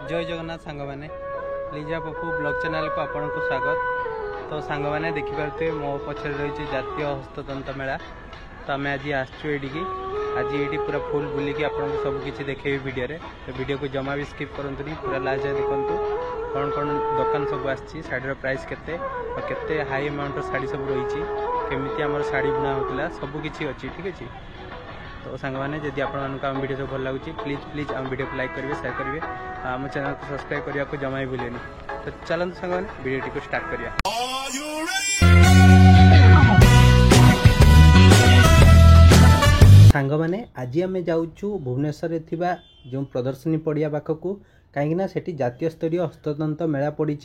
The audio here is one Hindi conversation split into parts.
जय जगन्नाथ सांग मैंने लिजा पप्पू ब्लॉग चैनल को आपन को स्वागत। तो सांग मैंने देखिपे मो पछर रही जातीय हस्ततंत्र मेला। तो आम आज आसुकी आज ये पूरा फुल बुलिकी आपको सबकि देखे वीडियो रे। तो वीडियो को जमा भी स्किप करंतुनी, पूरा लास्ट देखु कौन कौन दुकान सब आसी शाढ़ी प्राइस केते हाई अमाउंट शाढ़ी सब रही केमी आम शाढ़ी बुना होता सबकि अच्छी। ठीक अच्छे तो सांग मैंने जदि आम वीडियो सब भल लगुच प्लीज आम वीडियो को लाइक करेंगे, शेयर करेंगे, आम चैनल को सब्सक्राइब करने को जमा ही भूलेनि। तो चलते सांग मैंने वीडियो को स्टार्ट करिया। सांग मैंने आज आम जाऊँ भुवनेश्वर थिबा जो प्रदर्शनी पड़िया पाखक कहीं सेठी जातीय स्तरीय हस्ततंत्र मेला पड़ी।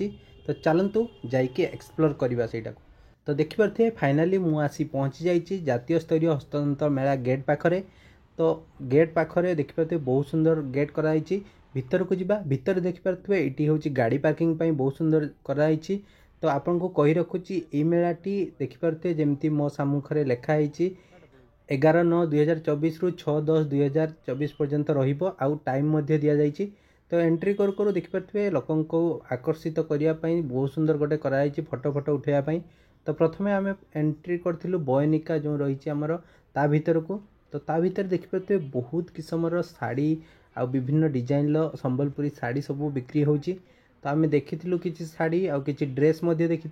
तो चलतु जाइए एक्सप्लोर करवा सेटा को। तो देखिपे फाइनाली मु आसी पहुँची जाइए जातीय स्तरीय हस्ततंत्र मेला गेट पाखरे। तो गेट पाखरे देखिपे बहुत सुंदर गेट कराई। भितर को जीवा भितर देखिपे ये हूँ गाड़ी पार्किंग पाई बहुत सुंदर कराई। तो आपन को कही रखुची ये मेलाटी देखिपे जमती मो सम्मुखें लिखाई 11/9/2024 रु 6/10/2024 पर्यंत रहिबो। आउ टाइम दि जाइए। तो एंट्री करू देखिपे लोकों को आकर्षित करने बहुत सुंदर गोटे कराई फोटो फोटो उठाइवाई। तो प्रथमे आम एंट्री करूँ बयनिका जो रही आमर ता भीतर को। तो ता भीतर देखिपे बहुत किस्मर शाढ़ी आ विभिन्न डिजाइन संबलपुरी शाढ़ी सब बिक्री होची। तो आम देखी कि शाढ़ी आ कि ड्रेस देखी।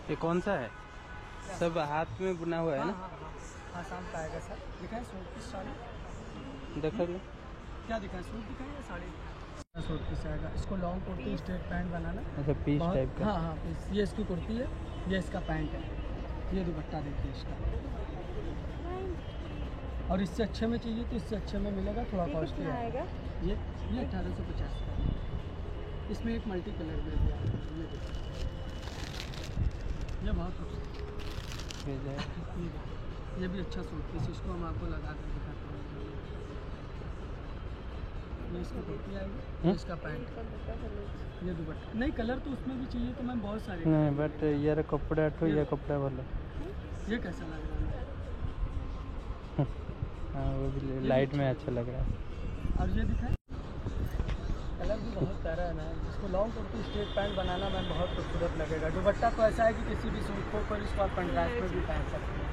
ये कौन सा है? सब हाथ में बुना हुआ है ना? आसाम का आएगा सर। दिखाएं सूट की साड़ी देखो क्या दिखाएं, सूट दिखाएं या साड़ी? सूट पीस आएगा। इसको लॉन्ग कुर्ती स्ट्रेट पैंट बनाना। अच्छा पीस टाइप का। हाँ पीस। ये इसकी कुर्ती है, ये इसका पैंट है, ये दुपट्टा देखिए इसका। और इससे अच्छे में चाहिए तो इससे अच्छे में मिलेगा, थोड़ा कॉस्टली आएगा। ये 1850। इसमें एक मल्टी कलर में भी आएगा। ये बहुत खूबसूरत ये भी अच्छा सूट पीस। इसको हम आपको लगा कर दिखाते हैं। ये इसका कुर्ती आएगी, इसका पैंट, ये दुपट्टा। नहीं कलर तो उसमें भी चाहिए तो मैं बहुत सारे नहीं बट यार कपड़ा तो ये कपड़ा वाला ये कैसा लग रहा है? हाँ वो भी लाइट में अच्छा लग रहा है। और ये दिखाएं, कलर भी बहुत प्यारा है ना। इसको लॉन्ग कुर्ती स्ट्रेट पैंट बनाना मैम बहुत खूबसूरत लगेगा। दुपट्टा तो ऐसा है कि किसी भी सूट को पर इसको आप कंट्रास्ट में भी पहन सकते हैं।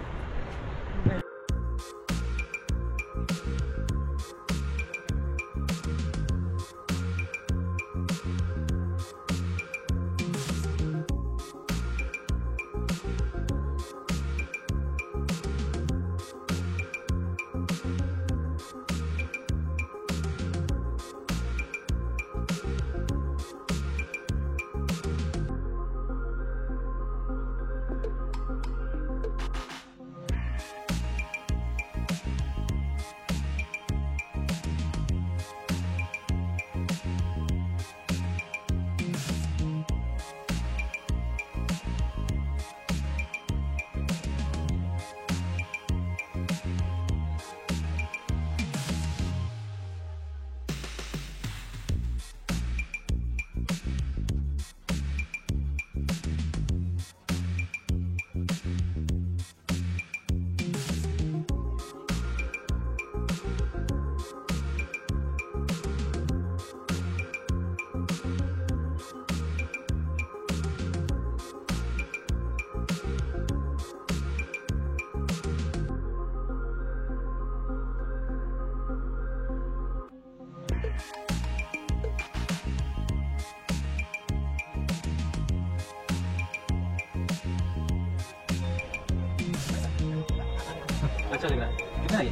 अच्छा लग रहा है। कितना है ये?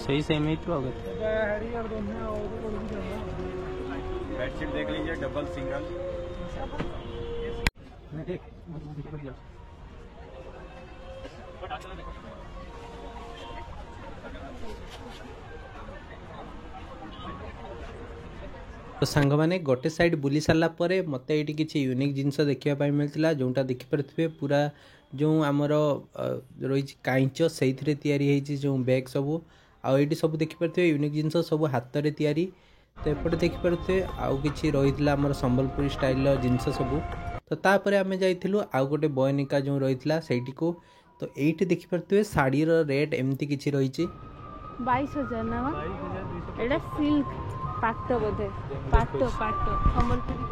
सही सेम ही तो होगा। बेडशीट देख लीजिए, डबल सिंगल। तो सांग मैंने गोटे साइड बुली सारा पर मत ये किसी यूनिक जिनस देखा मिलता जोटा देखिपे पूरा जो आमर रही काइच से जो बैग सब आईटी सब देखिपे यूनिक जिनस सब हाथ में तैयारी। तो एपटे देखिपे आउ कि रही आम संबलपुरी स्टाइल जिनस सब। तो तापर आम जाइलु आउ गोटे बयनिका जो रही से को। तो ये देखिपे शाढ़ी रेट एमती किसी रही 22,000 ना एटा सिल्क पाट बोधे पाट पाट संबलपुरी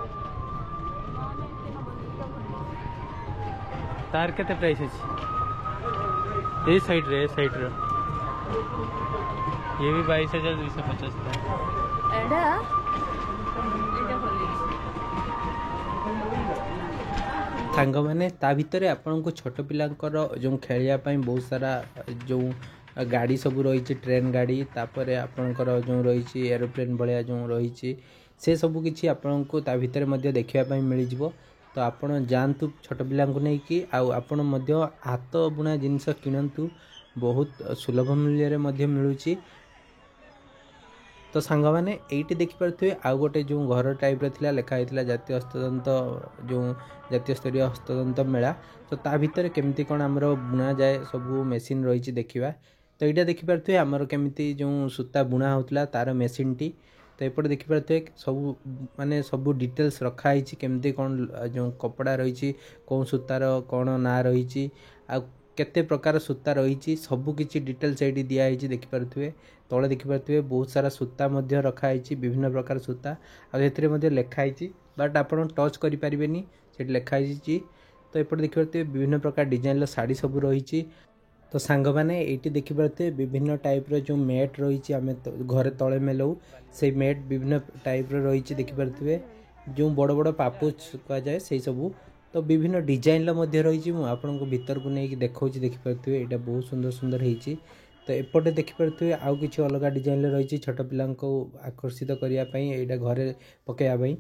तार केते प्राइस अछि? ए साइड रे ये भी 22,250 था। एटा सांग मैंने ता भितर आपन को छोट पिलांकर जो खेलिया बहुत सारा जो गाड़ी सब रही ट्रेन गाड़ी तापर आपणकर जो रही एरोप्लेन भाया जो रही से सब किसी आपण को ता भितर मध्य देखापी मिल जाव। तो आपण जातु छोट पिला नहीं कि आपण हाथ बुणा जिनस किणतु बहुत सुलभ मूल्य मिलूँ। तो सांग मैंने ये देखिपे आउ गोटे जो घर टाइप रा लिखाई जातीय हस्ततंत जो जातीय स्तरीय हस्ततंत मेला। तो ता भितर केमती कौन आमर बुणा जाए सब मेसीन रही देखा। तो यहाँ देखिपे आमर केमी जो सूता बुणा होता तार मेसीन टी। तो एपटे देखिपे सब माने सब डिटेल्स रखाई केमती कौन जो कपड़ा रही कौन सूतार कौन ना रही केते प्रकार सूता रही सबकि डिटेल्स ये दिखाई देखिपे। तले देखिपे बहुत सारा सूता रखाई विभिन्न प्रकार सूता आते लिखाई बट आप टच करें से लिखाई। तो एपटे देखिपे विभिन्न प्रकार डिजाइन शाड़ी सब रही। तो सांग मैंने ये देखिपे विभिन्न टाइप जो मैट रही आम घरे तले मेलू से मैट विभिन्न टाइप रही देखिपे जो बड़ बड़ पापोच कहुए से सब। तो विभिन्न डिजाइन रही आपन को भीतर को नहीं देखा देखिपे यहाँ बहुत सुंदर सुंदर होती। तो एपटे देखिपे आउ कि अलग डिजाइन रही छोट पिला आकर्षित करने यहाँ घरे पकड़ाई।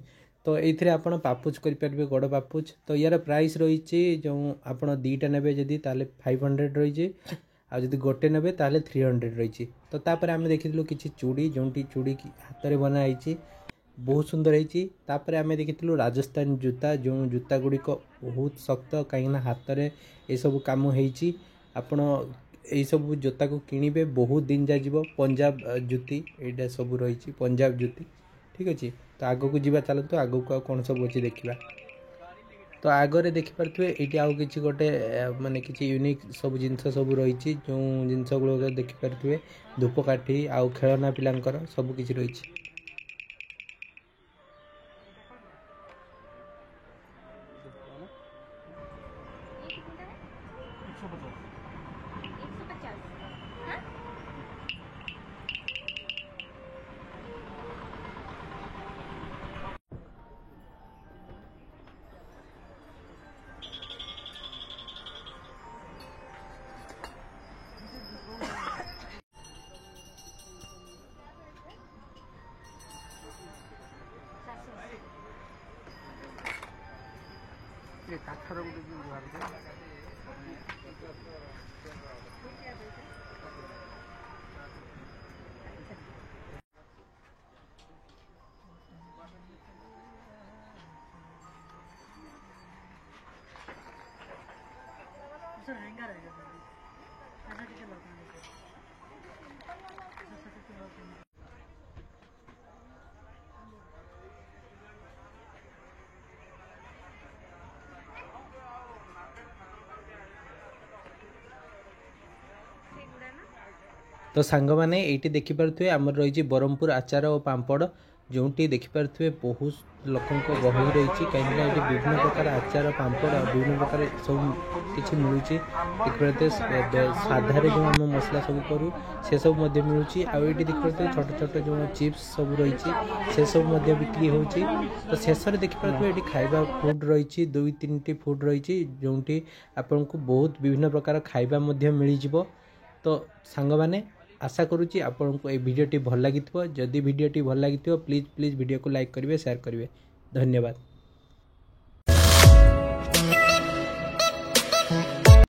तो ये आप पापुच करेंगे गड़ पापुच। तो यार प्राइस रही जो आप दीटा ने जदि 500 रही आदि गोटे ने ताले 300 रही। तो तापर आम देखी कि चूड़ी जो चूड़ी हाथ में बनाई बहुत सुंदर होती। आम देखी राजस्थान जूता जो जूता गुड़िक बहुत शक्त कहीं हाथ में ये सब कम होती आपण यही सब जोता को किणवे बहुत दिन जाए। पंजाब जुती यहाँ सब रही पंजाब जुती ठीक अच्छे। तो आग को जीवा चलते आग को कौन सब अच्छे देखा। तो आगरे देखिपे ये आउ कि गोटे माने कि यूनिक सब जिनस सब रही जो जिनस गुड़ देखिपे धूपकाठी आउ खेलना पिलांकर सबकि रही। କାଠର ଗୋଟେ ଯୋଉ ବାହାରୁଛି सर हैंगर है ऐसा टिके लगाना तो सांग मैंने ये देखिपे आमर रही ब्रह्मपुर आचार और पापड़ जोटी देखिपे बहुत लोकों गहली रही कहीं ये विभिन्न प्रकार आचार पापड़ विभिन्न प्रकार सब किसी मिलूँ देखिए साधार जो आम मसला सब करूँ से सब मिलूँ आए देखिए छोट छोट जो चिप्स सब रही से सब बिक्री हो तो शेष में देखिपे ये खाइबा फुड रही 2-3टी फुड रही जोटी आपन को बहुत विभिन्न प्रकार खाइबा मिल जाव तो सांग मैंने आशा करुच्ची आपन को ये वीडियोटी भल लगी जदि वीडियोटी भल लगी प्लीज वीडियो को लाइक करेंगे शेयर करेंगे धन्यवाद।